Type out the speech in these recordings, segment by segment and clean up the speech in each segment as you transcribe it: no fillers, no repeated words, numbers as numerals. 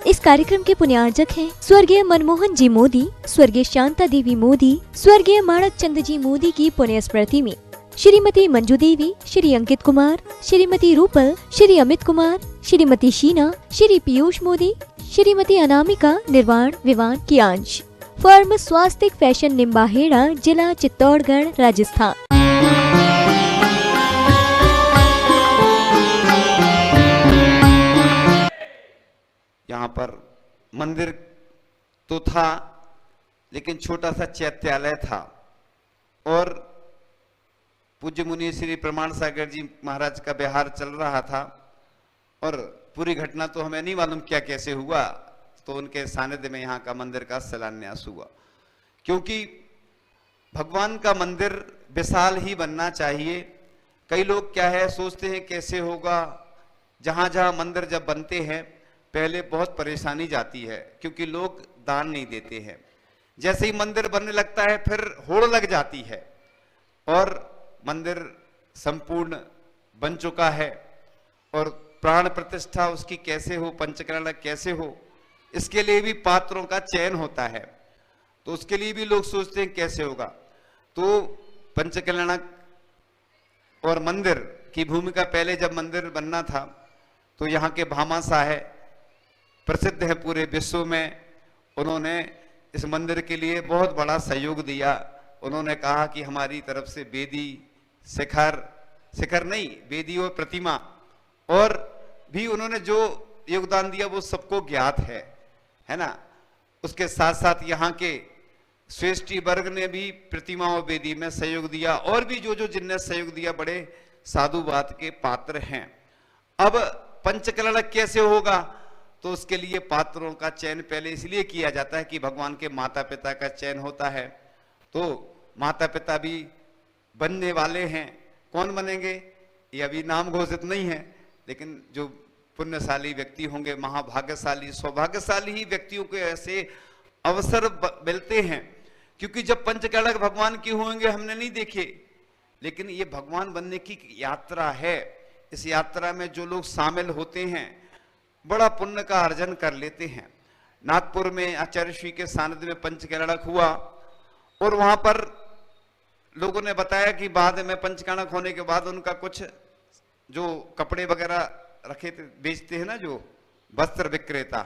इस कार्यक्रम के पुण्यार्जक हैं स्वर्गीय मनमोहन जी मोदी, स्वर्गीय शांता देवी मोदी, स्वर्गीय माणक चंद जी मोदी की पुण्य स्मृति में श्रीमती मंजू देवी, श्री अंकित कुमार, श्रीमती रूपल, श्री अमित कुमार, श्रीमती शीना, श्री पीयूष मोदी, श्रीमती अनामिका निर्वाण विवान की अंश। फर्म स्वास्तिक फैशन निम्बाहेड़ा, जिला चित्तौड़गढ़, राजस्थान। यहाँ पर मंदिर तो था लेकिन छोटा सा चैत्यालय था और पूज्य मुनि श्री प्रमाण सागर जी महाराज का विहार चल रहा था और पूरी घटना तो हमें नहीं मालूम क्या कैसे हुआ, तो उनके सानिध्य में यहाँ का मंदिर का शिलान्यास हुआ। क्योंकि भगवान का मंदिर विशाल ही बनना चाहिए। कई लोग क्या है सोचते हैं कैसे होगा, जहां जहां मंदिर जब बनते हैं पहले बहुत परेशानी जाती है क्योंकि लोग दान नहीं देते हैं। जैसे ही मंदिर बनने लगता है फिर होड़ लग जाती है और मंदिर संपूर्ण बन चुका है और प्राण प्रतिष्ठा उसकी कैसे हो, पंचकर्ण कैसे हो, इसके लिए भी पात्रों का चयन होता है, तो उसके लिए भी लोग सोचते हैं कैसे होगा। तो पंचकल्याणक और मंदिर की भूमिका पहले जब मंदिर बनना था तो यहाँ के भामाशाह है, प्रसिद्ध है पूरे विश्व में, उन्होंने इस मंदिर के लिए बहुत बड़ा सहयोग दिया। उन्होंने कहा कि हमारी तरफ से वेदी, शिखर नहीं, वेदी और प्रतिमा, और भी उन्होंने जो योगदान दिया वो सबको ज्ञात है ना। उसके साथ साथ यहाँ के श्रेष्ठी वर्ग ने भी प्रतिमा और वेदी में सहयोग दिया और भी जो जिनने सहयोग दिया बड़े साधुवाद के पात्र हैं। अब पंचकल्याणक कैसे होगा, तो उसके लिए पात्रों का चयन पहले इसलिए किया जाता है कि भगवान के माता पिता का चयन होता है। तो माता पिता भी बनने वाले हैं, कौन बनेंगे ये अभी नाम घोषित नहीं है, लेकिन जो पुण्यशाली व्यक्ति होंगे, महाभाग्यशाली सौभाग्यशाली ही व्यक्तियों को ऐसे अवसर मिलते हैं। क्योंकि जब पंचकल्याणक भगवान के होंगे हमने नहीं देखे, लेकिन ये भगवान बनने की यात्रा है। इस यात्रा में जो लोग शामिल होते हैं बड़ा पुण्य का अर्जन कर लेते हैं। नागपुर में आचार्य श्री के सानिध्य में पंचकल्याणक हुआ और वहां पर लोगों ने बताया कि बाद में पंचकल्याणक होने के बाद उनका कुछ जो कपड़े वगैरह रखे थे, बेचते हैं ना जो वस्त्र विक्रेता,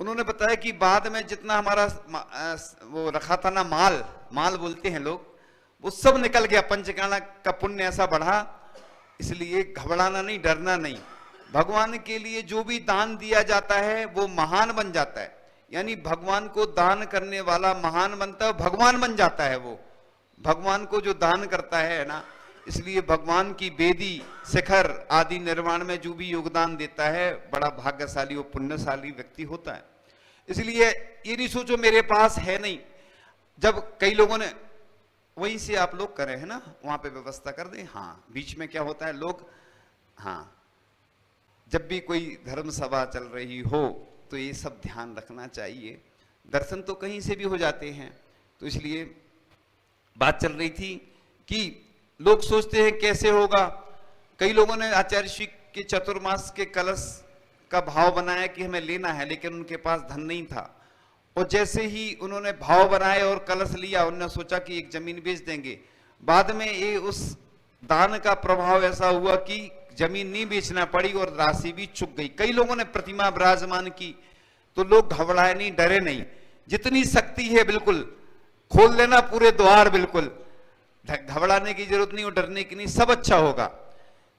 उन्होंने बताया कि बाद में जितना हमारा वो रखा था ना माल बोलते हैं लोग, वो सब निकल गया। पंचकल्याणक का पुण्य ऐसा बढ़ा, इसलिए घबराना नहीं, डरना नहीं। भगवान के लिए जो भी दान दिया जाता है वो महान बन जाता है, यानी भगवान को दान करने वाला महान बनता है, भगवान बन जाता है वो, भगवान को जो दान करता है ना। इसलिए भगवान की वेदी, शिखर आदि निर्माण में जो भी योगदान देता है बड़ा भाग्यशाली और पुण्यशाली व्यक्ति होता है। इसलिए ये नहीं सोचो मेरे पास है नहीं, जब कई लोगों ने वहीं से आप लोग करें है ना, वहां पे व्यवस्था कर दें। हाँ, बीच में क्या होता है लोग, हाँ, जब भी कोई धर्म सभा चल रही हो तो ये सब ध्यान रखना चाहिए। दर्शन तो कहीं से भी हो जाते हैं, तो इसलिए बात चल रही थी कि लोग सोचते हैं कैसे होगा। कई लोगों ने आचार्य श्री के चतुर्मास के कलश का भाव बनाया कि हमें लेना है, लेकिन उनके पास धन नहीं था, और जैसे ही उन्होंने भाव बनाए और कलश लिया, उन्होंने सोचा कि एक जमीन बेच देंगे। बाद में ये उस दान का प्रभाव ऐसा हुआ कि जमीन नहीं बेचना पड़ी और राशि भी चुक गई। कई लोगों ने प्रतिमा विराजमान की तो लोग घबराए नहीं, डरे नहीं। जितनी शक्ति है बिल्कुल खोल लेना पूरे द्वार, बिल्कुल घबराने की जरूरत नहीं और डरने की नहीं, सब अच्छा होगा।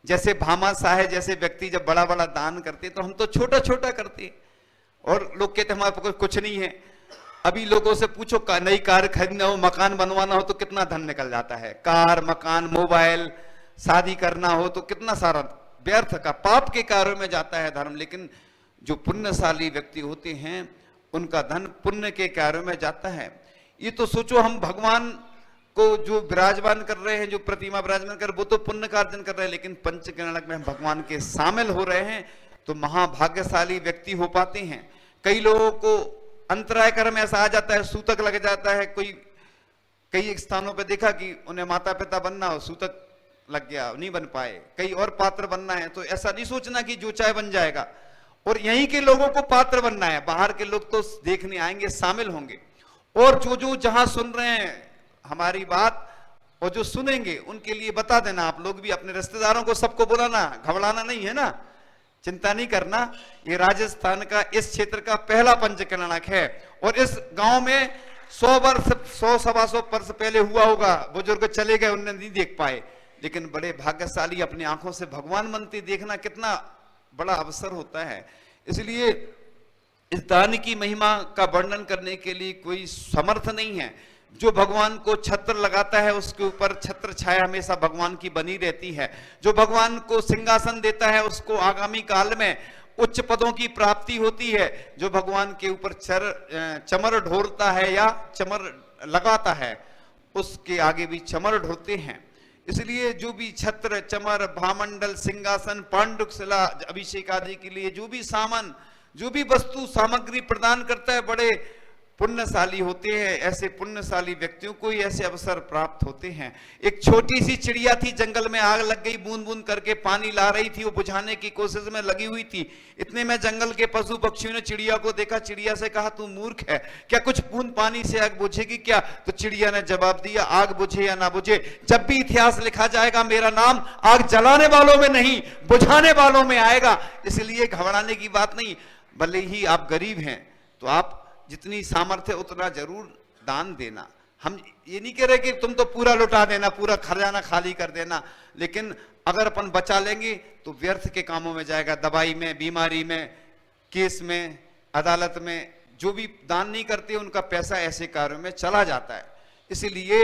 जैसे भामाशाह है, जैसे व्यक्ति जब बड़ा बड़ा दान करते तो हम तो छोटा छोटा करते और लोग कहते हमारे पास कुछ नहीं है। अभी लोगों से पूछो नई कार खरीदना हो, मकान बनवाना हो तो कितना धन निकल जाता है। कार, मकान, मोबाइल, शादी करना हो तो कितना सारा व्यर्थ का पाप के कार्यों में जाता है धर्म। लेकिन जो पुण्यशाली व्यक्ति होते हैं उनका धन पुण्य के कार्यों में जाता है। ये तो सोचो हम भगवान को जो विराजमान कर रहे हैं, जो प्रतिमा विराजमान कर, वो तो पुण्य का अर्जन कर रहे हैं, लेकिन पंचकल्याणक में हम भगवान के शामिल हो रहे हैं तो महाभाग्यशाली व्यक्ति हो पाते हैं। कई लोगों को अंतराय कर्म ऐसा आ जाता है, सूतक लग जाता है। कई स्थानों पे देखा कि उन्हें माता पिता बनना हो, सूतक लग गया, नहीं बन पाए। कई और पात्र बनना है तो ऐसा नहीं सोचना कि जो चाहे बन जाएगा। और यहीं के लोगों को पात्र बनना है, बाहर के लोग तो देखने आएंगे, शामिल होंगे। और जो जहां सुन रहे हैं हमारी बात और जो सुनेंगे उनके लिए बता देना, आप लोग भी अपने रिश्तेदारों को सबको बुलाना, घबराना नहीं है ना, चिंता नहीं करना। ये राजस्थान का इस क्षेत्र का पहला पंचकल्याणक है और इस गांव में 100 सवा 100 वर्ष पहले हुआ होगा, बुजुर्ग चले गए, उन्हें नहीं देख पाए, लेकिन बड़े भाग्यशाली अपनी आंखों से भगवान बनते देखना कितना बड़ा अवसर होता है। इसलिए इस दान की महिमा का वर्णन करने के लिए कोई समर्थ नहीं है। जो भगवान को छत्र लगाता है उसके ऊपर छत्र छाया हमेशा भगवान की बनी रहती है। जो भगवान को सिंहासन देता है उसको आगामी काल में उच्च पदों की प्राप्ति होती है। जो भगवान के ऊपर चमर ढोरता है या चमर लगाता है उसके आगे भी चमर ढोते हैं। इसलिए जो भी छत्र, चमर, भामंडल, सिंहासन, पांडुक शिला, अभिषेक आदि के लिए जो भी सामान, जो भी वस्तु सामग्री प्रदान करता है, बड़े पुण्यशाली होते हैं। ऐसे पुण्यशाली व्यक्तियों को ही ऐसे अवसर प्राप्त होते हैं। एक छोटी सी चिड़िया थी, जंगल में आग लग गई, बूंद बूंद करके पानी ला रही थी, वो बुझाने की कोशिश में लगी हुई थी। इतने में जंगल के पशु पक्षियों ने चिड़िया को देखा, चिड़िया से कहा तू मूर्ख है क्या, कुछ बूंद पानी से आग बुझेगी क्या? तो चिड़िया ने जवाब दिया, आग बुझे या ना बुझे, जब भी इतिहास लिखा जाएगा मेरा नाम आग जलाने वालों में नहीं बुझाने वालों में आएगा। इसलिए घबराने की बात नहीं। भले ही आप गरीब हैं तो आप जितनी सामर्थ्य उतना जरूर दान देना। हम ये नहीं कह रहे कि तुम तो पूरा लुटा देना, पूरा खजाना खाली कर देना, लेकिन अगर अपन बचा लेंगे तो व्यर्थ के कामों में जाएगा, दवाई में, बीमारी में, केस में, अदालत में। जो भी दान नहीं करते उनका पैसा ऐसे कार्यों में चला जाता है। इसलिए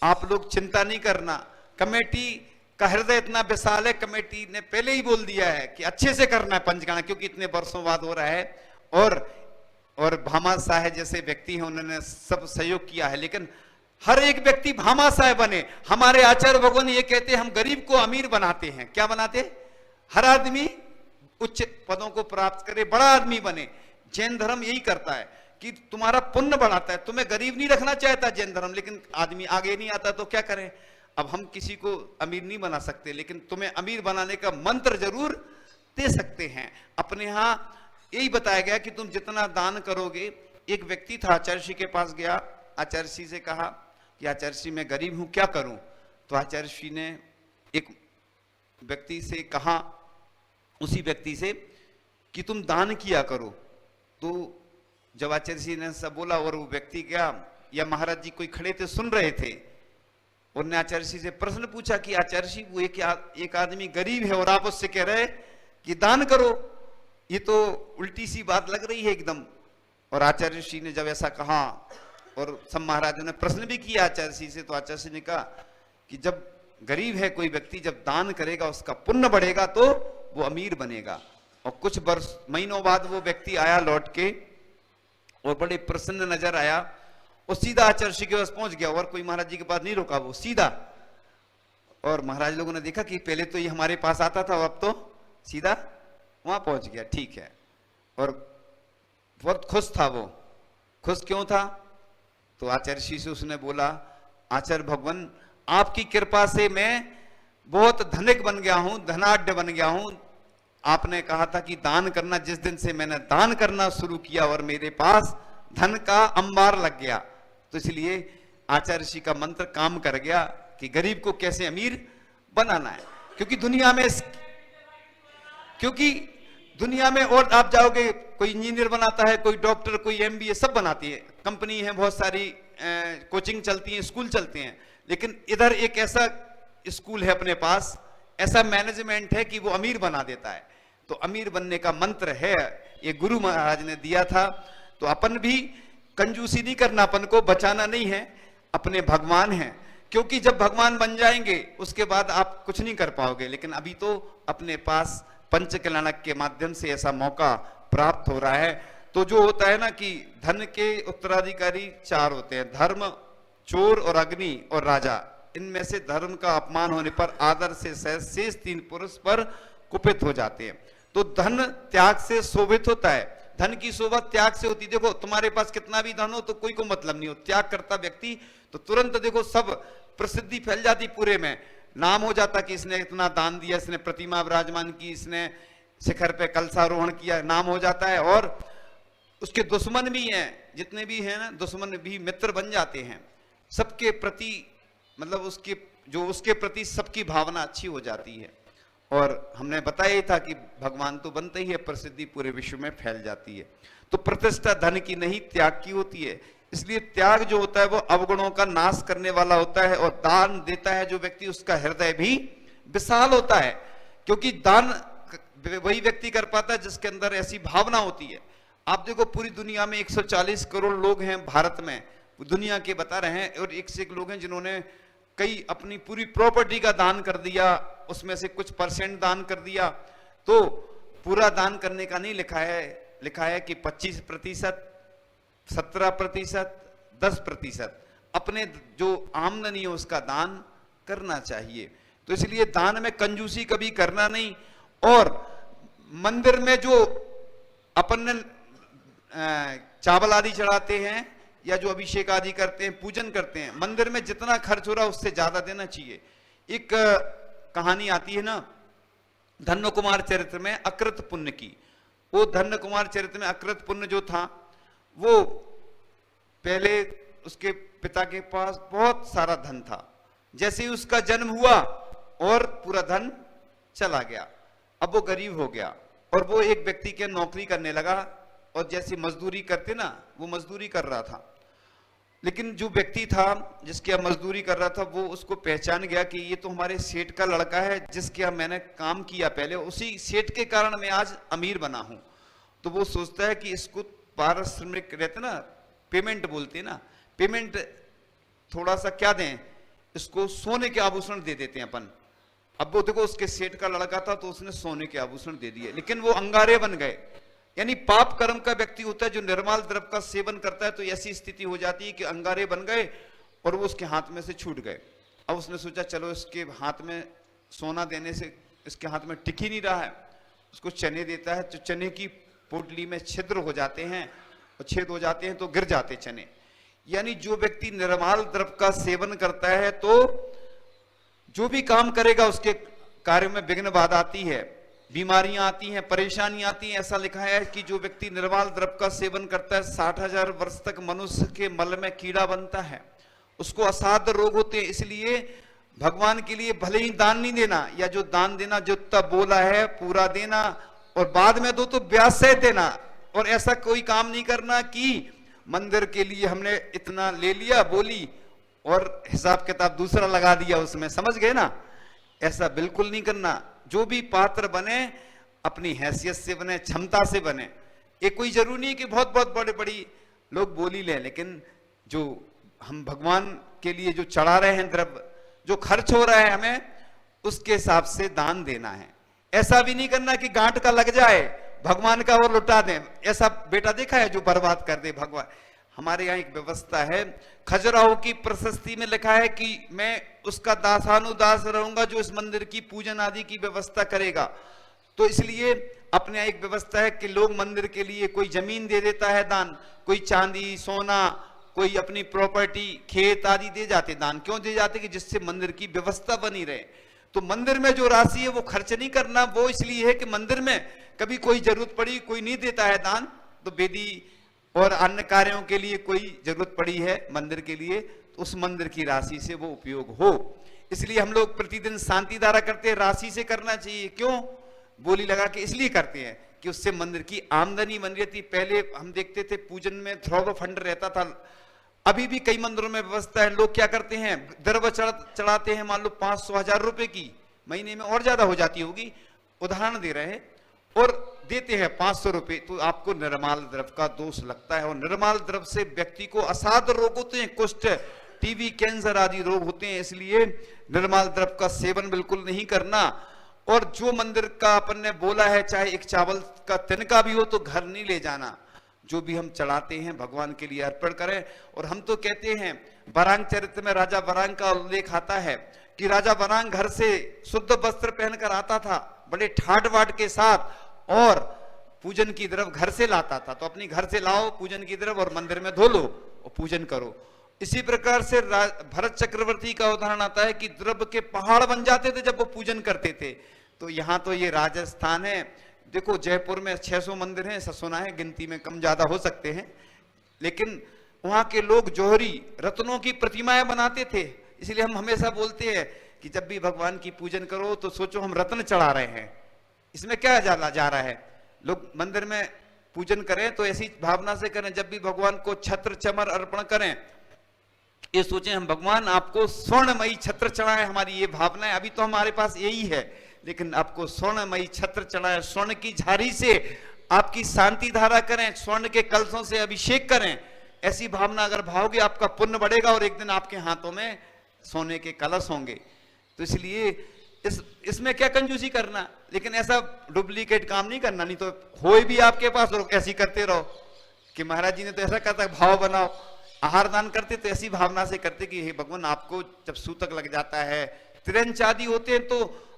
आप लोग चिंता नहीं करना। कमेटी का हृदय इतना विशाल है, कमेटी ने पहले ही बोल दिया है कि अच्छे से करना है पंचकल्याण, क्योंकि इतने वर्षों बाद हो रहा है। और भामाशाह जैसे व्यक्ति हैं उन्होंने सब सहयोग किया है, लेकिन हर एक व्यक्ति भामाशाह बने। हमारे आचार्य भगवान ये कहते हैं हम गरीब को अमीर बनाते हैं। क्या बनाते? हर आदमी उच्च पदों को प्राप्त करे, बड़ा आदमी बने। जैन धर्म यही करता है कि तुम्हारा पुण्य बढ़ाता है। तुम्हें गरीब नहीं रखना चाहता जैन धर्म, लेकिन आदमी आगे नहीं आता तो क्या करें। अब हम किसी को अमीर नहीं बना सकते, लेकिन तुम्हें अमीर बनाने का मंत्र जरूर दे सकते हैं। अपने यहां यही बताया गया कि तुम जितना दान करोगे। एक व्यक्ति था, आचार्य के पास गया, आचार्य से कहा कि आचार्य मैं गरीब हूं, क्या करूं? तो आचार्य ने एक व्यक्ति से कहा, उसी व्यक्ति से, कि तुम दान किया करो। तो जब आचार्य ने सब बोला और वो व्यक्ति गया, या महाराज जी कोई खड़े थे सुन रहे थे, उन्होंने आचार्य से प्रश्न पूछा कि आचार्य वो एक आदमी गरीब है और आप उससे कह रहे कि दान करो, ये तो उल्टी सी बात लग रही है एकदम। और आचार्य श्री ने जब ऐसा कहा और सब महाराजों ने प्रश्न भी किया आचार्य से, तो आचार्य ने कहा कि जब गरीब है कोई व्यक्ति, जब दान करेगा उसका पुण्य बढ़ेगा तो वो अमीर बनेगा। और कुछ वर्ष महीनों बाद वो व्यक्ति आया लौट के और बड़े प्रसन्न नजर आया और सीधा आचार्य के पास पहुंच गया और कोई महाराज जी के पास नहीं रुका, वो सीधा। और महाराज लोगों ने देखा कि पहले तो ये हमारे पास आता था, अब तो सीधा वहां पहुंच गया। ठीक है। और बहुत खुश था वो। खुश क्यों था? तो आचार्य श्री से उसने बोला, आचार्य भगवान आपकी कृपा से मैं बहुत धनिक बन गया हूं, धनाढ्य बन गया हूं। आपने कहा था कि दान करना, जिस दिन से मैंने दान करना शुरू किया और मेरे पास धन का अंबार लग गया, तो इसलिए आचार्य श्री का मंत्र काम कर गया कि गरीब को कैसे अमीर बनाना है। क्योंकि दुनिया में और आप जाओगे, कोई इंजीनियर बनाता है, कोई डॉक्टर, कोई एमबीए, सब बनाती है, कंपनी है, बहुत सारी कोचिंग चलती है, स्कूल चलते हैं। लेकिन इधर एक ऐसा स्कूल है अपने पास, ऐसा मैनेजमेंट है कि वो अमीर बना देता है। तो अमीर बनने का मंत्र है, ये गुरु महाराज ने दिया था। तो अपन भी कंजूसी नहीं करना, अपन को बचाना नहीं है, अपने भगवान हैं। क्योंकि जब भगवान बन जाएंगे उसके बाद आप कुछ नहीं कर पाओगे। लेकिन अभी तो अपने पास पंचकल्याणक के माध्यम से ऐसा मौका प्राप्त हो रहा है। तो जो होता है ना कि धन के उत्तराधिकारी 4 होते हैं, धर्म, चोर और अग्नि और राजा। इनमें से धर्म का अपमान होने पर आदर से शेष 3 पुरुष पर कुपित हो जाते हैं। तो धन त्याग से शोभित होता है, धन की शोभा त्याग से होती। देखो तुम्हारे पास कितना भी धन हो तो कोई को मतलब नहीं हो, त्याग करता व्यक्ति तो तुरंत देखो सब प्रसिद्धि फैल जाती, पूरे में नाम हो जाता कि इसने इतना दान दिया, इसने प्रतिमा विराजमान की, इसने शिखर पे कलशारोहण किया, नाम हो जाता है। और उसके दुश्मन भी हैं, जितने भी हैं ना दुश्मन भी मित्र बन जाते हैं। सबके प्रति मतलब उसके प्रति सबकी भावना अच्छी हो जाती है। और हमने बताया ही था कि भगवान तो बनते ही है, प्रसिद्धि पूरे विश्व में फैल जाती है। तो प्रतिष्ठा धन की नहीं, त्याग की होती है। इसलिए त्याग जो होता है वो अवगुणों का नाश करने वाला होता है। और दान देता है जो व्यक्ति, उसका हृदय भी विशाल होता है, क्योंकि दान वही व्यक्ति कर पाता है जिसके अंदर ऐसी भावना होती है। आप देखो पूरी दुनिया में 140 करोड़ लोग हैं भारत में, दुनिया के बता रहे हैं, और एक से एक लोग हैं जिन्होंने कई अपनी पूरी प्रॉपर्टी का दान कर दिया, उसमें से कुछ परसेंट दान कर दिया। तो पूरा दान करने का नहीं लिखा है कि 25%, 17%, 10% अपने जो आमदनी है उसका दान करना चाहिए। तो इसलिए दान में कंजूसी कभी करना नहीं। और मंदिर में जो अपन चावल आदि चढ़ाते हैं या जो अभिषेक आदि करते हैं, पूजन करते हैं, मंदिर में जितना खर्च हो रहा है उससे ज्यादा देना चाहिए। एक कहानी आती है ना धन्य कुमार चरित्र में अकृत पुण्य की। वो धन्य कुमार चरित्र में अकृत पुण्य जो था, वो पहले उसके पिता के पास बहुत सारा धन था। जैसे ही उसका जन्म हुआ और पूरा धन चला गया, अब वो गरीब हो गया और वो एक व्यक्ति के नौकरी करने लगा। और जैसे मजदूरी करते ना, वो मजदूरी कर रहा था। लेकिन जो व्यक्ति था जिसके यहाँ मजदूरी कर रहा था, वो उसको पहचान गया कि ये तो हमारे सेठ का लड़का है जिसके यहाँ मैंने काम किया पहले, उसी सेठ के कारण मैं आज अमीर बना हूं। तो वो सोचता है कि इसको पारिश्रमिक रहते ना, पेमेंट बोलते ना, पेमेंट थोड़ा सा क्या दें, इसको सोने के आभूषण दे देते हैं अपन। अब वो देखो उसके सेठ का लड़का था तो उसने सोने के आभूषण दे दिए, लेकिन वो अंगारे बन गए। यानी पाप कर्म का व्यक्ति होता है जो निर्मल द्रव्य का सेवन करता है, तो ऐसी स्थिति हो जाती है कि अंगारे बन गए और वो उसके हाथ में से छूट गए। अब उसने सोचा चलो इसके हाथ में सोना देने से इसके हाथ में टिक ही नहीं रहा है, उसको चने देता है। तो चने की पोटली में छिद्र हो जाते हैं और छेद हो जाते हैं तो गिर जाते चने। यानी जो व्यक्ति निर्मल द्रव्य का सेवन करता है तो जो भी काम करेगा उसके कार्य में विघ्न बाधा आती है, बीमारियां आती हैं, परेशानियां आती हैं। ऐसा लिखा है कि जो व्यक्ति निर्मल द्रव्य का सेवन करता है 60,000 वर्ष तक मनुष्य के मल में कीड़ा बनता है, उसको असाध्य रोग होते हैं। इसलिए भगवान के लिए भले ही दान नहीं देना, या जो दान देना जो तब बोला है पूरा देना, और बाद में दो तो ब्याज सहित देना। और ऐसा कोई काम नहीं करना कि मंदिर के लिए हमने इतना ले लिया बोली और हिसाब किताब दूसरा लगा दिया उसमें, समझ गए ना? ऐसा बिल्कुल नहीं करना। जो भी पात्र बने अपनी हैसियत से बने, क्षमता से बने। ये कोई जरूरी नहीं कि बहुत बहुत बड़े बड़ी लोग बोली लें, लेकिन जो हम भगवान के लिए जो चढ़ा रहे हैं द्रव्य, जो खर्च हो रहा है हमें, उसके हिसाब से दान देना है। ऐसा भी नहीं करना कि गांठ का लग जाए भगवान का और लुटा दें। ऐसा बेटा देखा है जो बर्बाद कर दे भगवान। हमारे यहाँ एक व्यवस्था है, खजुराहो की प्रशस्ति में लिखा है कि मैं उसका दासानुदास रहूंगा जो इस मंदिर की पूजन आदि की व्यवस्था करेगा। तो इसलिए अपने यहाँ एक व्यवस्था है कि लोग मंदिर के लिए कोई जमीन दे देता है दान, कोई चांदी सोना, कोई अपनी प्रॉपर्टी खेत आदि दे जाते दान। क्यों दे जाते? कि जिससे मंदिर की व्यवस्था बनी रहे। तो मंदिर में जो राशि है वो खर्च नहीं करना, वो इसलिए है कि मंदिर में कभी कोई जरूरत पड़ी, कोई नहीं देता है दान, तो वेदी और अन्य कार्यों के लिए कोई जरूरत पड़ी है मंदिर के लिए, तो उस मंदिर की राशि से वो उपयोग हो। इसलिए हम लोग प्रतिदिन शांति धारा करते हैं, राशि से करना चाहिए। क्यों? बोली लगा के इसलिए करते हैं कि उससे मंदिर की आमदनी बन रही थी। पहले हम देखते थे पूजन में ध्रुव फंड रहता था, अभी भी कई मंदिरों में व्यवस्था है। लोग क्या करते हैं, द्रव्य चढ़ाते हैं, मान लो 500-1000 रुपए की, महीने में और ज्यादा हो जाती होगी, उदाहरण दे रहे हैं, और देते हैं 500 रुपए। तो आपको निर्मल द्रव्य का दोष लगता है, और निर्मल द्रव्य से व्यक्ति को असाध्य रोग होते हैं, कुष्ठ, टीबी, कैंसर आदि रोग होते हैं। इसलिए निर्मल द्रव्य का सेवन बिल्कुल नहीं करना। और जो मंदिर का अपन ने बोला है, चाहे एक चावल का तिनका भी हो तो घर नहीं ले जाना। जो भी हम चढ़ाते हैं भगवान के लिए अर्पण करें। और हम तो कहते हैं, वरांग चरित्र में राजा वरांग का उल्लेख आता है कि राजा वरांग घर से शुद्ध वस्त्र पहनकर आता था, बड़े ठाट वाट के साथ, और पूजन की द्रव्य घर से लाता था। तो अपनी घर से लाओ पूजन की द्रव्य और मंदिर में धो लो और पूजन करो। इसी प्रकार से भरत चक्रवर्ती का उदाहरण आता है कि द्रव्य के पहाड़ बन जाते थे जब वो पूजन करते थे। तो यहाँ तो ये राजस्थान है, देखो जयपुर में 600 मंदिर हैं, ऐसा सुना है, गिनती में कम ज्यादा हो सकते हैं, लेकिन वहां के लोग जौहरी रत्नों की प्रतिमाएं बनाते थे। इसलिए हम हमेशा बोलते हैं कि जब भी भगवान की पूजन करो तो सोचो हम रत्न चढ़ा रहे हैं। इसमें क्या जा रहा है, लोग मंदिर में पूजन करें तो ऐसी भावना से करें, जब भी भगवान को छत्र चमर अर्पण करें ये सोचें हम भगवान आपको स्वर्णमयी छत्र चढ़ाएं, हमारी ये भावना है। अभी तो हमारे पास यही है, लेकिन आपको स्वर्णमयी छत्र चढ़ाएं, स्वर्ण की झारी से आपकी शांति धारा करें, स्वर्ण के कलशों से अभिषेक करें। ऐसी भावना अगर भावोगे आपका पुण्य बढ़ेगा और एक दिन आपके हाथों में सोने के कलश होंगे। तो इसलिए इसमें क्या कंजूसी करना, लेकिन ऐसा डुप्लीकेट काम नहीं करना, नहीं तो हो भी आपके पास और ऐसी करते रहो कि महाराज जी ने तो ऐसा कहता भाव बनाओ। आहार दान करते तो ऐसी भावना से करते कि हे भगवान, आपको जब सूतक लग जाता है, तिरंज आदि होते हैं तो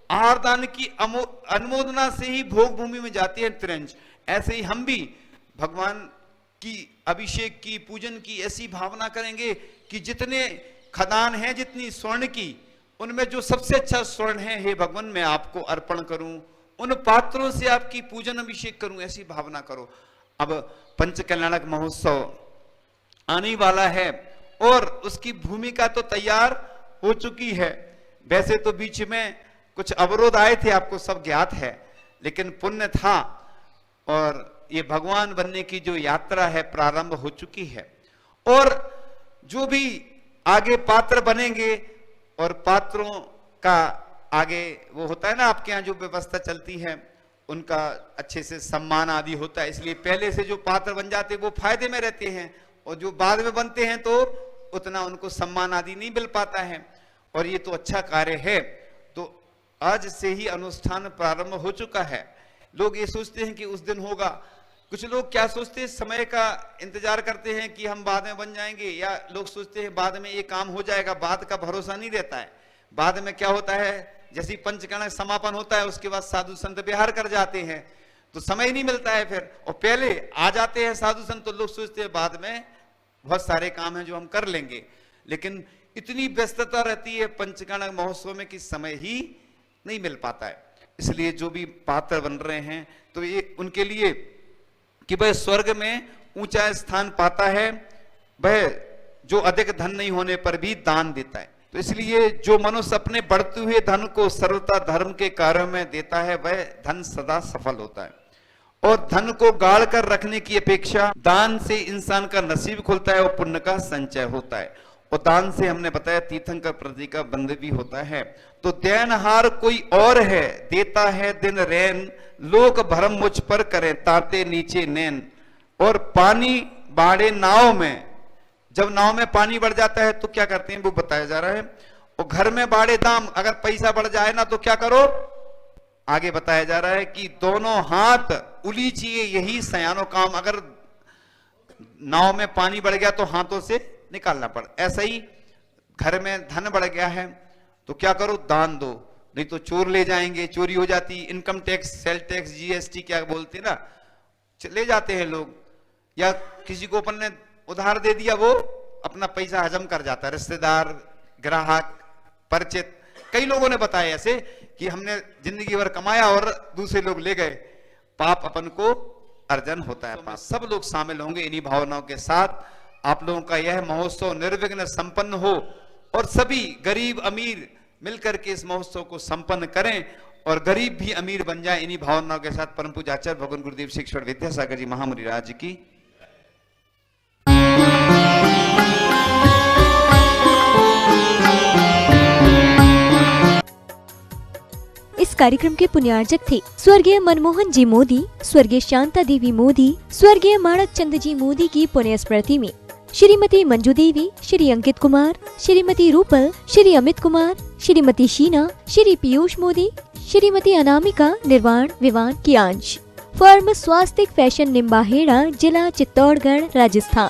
आहार दान की अनुमोदना से ही भोग भूमि में जाते हैं तिरंज। ऐसे ही हम भी भगवान की अभिषेक की पूजन की ऐसी भावना करेंगे कि जितने खदान हैं, जितनी स्वर्ण की, उनमें जो सबसे अच्छा स्वर्ण है, हे भगवान मैं आपको अर्पण करूं, उन पात्रों से आपकी पूजन अभिषेक करूं, ऐसी भावना करो। अब पंच कल्याणक महोत्सव आने वाला है और उसकी भूमिका तो तैयार हो चुकी है। वैसे तो बीच में कुछ अवरोध आए थे, आपको सब ज्ञात है, लेकिन पुण्य था और ये भगवान बनने की जो यात्रा है प्रारंभ हो चुकी है। और जो भी आगे पात्र बनेंगे और पात्रों का आगे वो होता है ना, आपके यहाँ जो व्यवस्था चलती है उनका अच्छे से सम्मान आदि होता है, इसलिए पहले से जो पात्र बन जाते हैं वो फायदे में रहते हैं, और जो बाद में बनते हैं तो उतना उनको सम्मान आदि नहीं मिल पाता है। और ये तो अच्छा कार्य है। तो आज से ही अनुष्ठान प्रारंभ हो चुका है। लोग ये सोचते हैं कि उस दिन होगा, कुछ लोग क्या सोचते हैं, समय का इंतजार करते हैं कि हम बाद में बन जाएंगे, या लोग सोचते हैं बाद में ये काम हो जाएगा। बाद का भरोसा नहीं रहता है। बाद में क्या होता है, जैसे पंचकर्ण समापन होता है उसके बाद साधु संत विहार कर जाते हैं, तो समय नहीं मिलता है फिर, और पहले आ जाते हैं साधु संत, तो लोग सोचते हैं बाद में बहुत सारे काम हैं जो हम कर लेंगे। लेकिन इतनी व्यस्तता रहती है पंचकर्ण महोत्सव में कि समय ही नहीं मिल पाता है। इसलिए जो भी पात्र बन रहे हैं तो ये उनके लिए कि वह स्वर्ग में ऊंचा स्थान पाता है, वह जो अधिक धन नहीं होने पर भी दान देता है। तो इसलिए जो मनुष्य अपने बढ़ते हुए धन को सर्वथा धर्म के कार्यों में देता है, वह धन सदा सफल होता है। और धन को गाड़ कर रखने की अपेक्षा दान से इंसान का नसीब खुलता है और पुण्य का संचय होता है। और दान से हमने बताया तीर्थंकर प्रति का बंध भी होता है। तो देनहार कोई और है, देता है दिन रैन, लोग भरम मुझ पर करें ताते नीचे नैन। और पानी बाढ़े नाव में, जब नाव में पानी बढ़ जाता है तो क्या करते हैं वो बताया जा रहा है। और घर में बाढ़े दाम, अगर पैसा बढ़ जाए ना तो क्या करो, आगे बताया जा रहा है कि दोनों हाथ उलीचिए यही सयानो काम। अगर नाव में पानी बढ़ गया तो हाथों से निकालना पड़। ऐसा ही घर में धन बढ़ गया है तो क्या करो, दान दो, नहीं तो चोर ले जाएंगे, चोरी हो जाती। Income tax, sale tax, GST क्या बोलते ना, ले जाते हैं लोग। या किसी को अपन ने उधार दे दिया, वो अपना पैसा हजम कर जाता है, रिश्तेदार, ग्राहक, परिचित। कई लोगों ने बताया ऐसे कि हमने जिंदगी भर कमाया और दूसरे लोग ले गए, पाप अपन को अर्जन होता है। पाप सब लोग शामिल होंगे इन्हीं भावनाओं के साथ। आप लोगों का यह महोत्सव निर्विघ्न संपन्न हो और सभी गरीब अमीर मिलकर के इस महोत्सव को संपन्न करें और गरीब भी अमीर बन जाए, इन्हीं भावनाओं के साथ परम पूज्य आचार्य भगवान गुरुदेव शिक्षण विद्यासागर जी महामुनि राज की। इस कार्यक्रम के पुण्यार्जक थे स्वर्गीय मनमोहन जी मोदी, स्वर्गीय शांता देवी मोदी, स्वर्गीय माणक चंद जी मोदी की पुण्य स्मृति में श्रीमती मंजू देवी, श्री अंकित कुमार, श्रीमती रूपल, श्री अमित कुमार, श्रीमती शीना, श्री पीयूष मोदी, श्रीमती अनामिका निर्वाण विवान की अंश। फर्म स्वास्तिक फैशन निम्बाहेड़ा, जिला चित्तौड़गढ़, राजस्थान।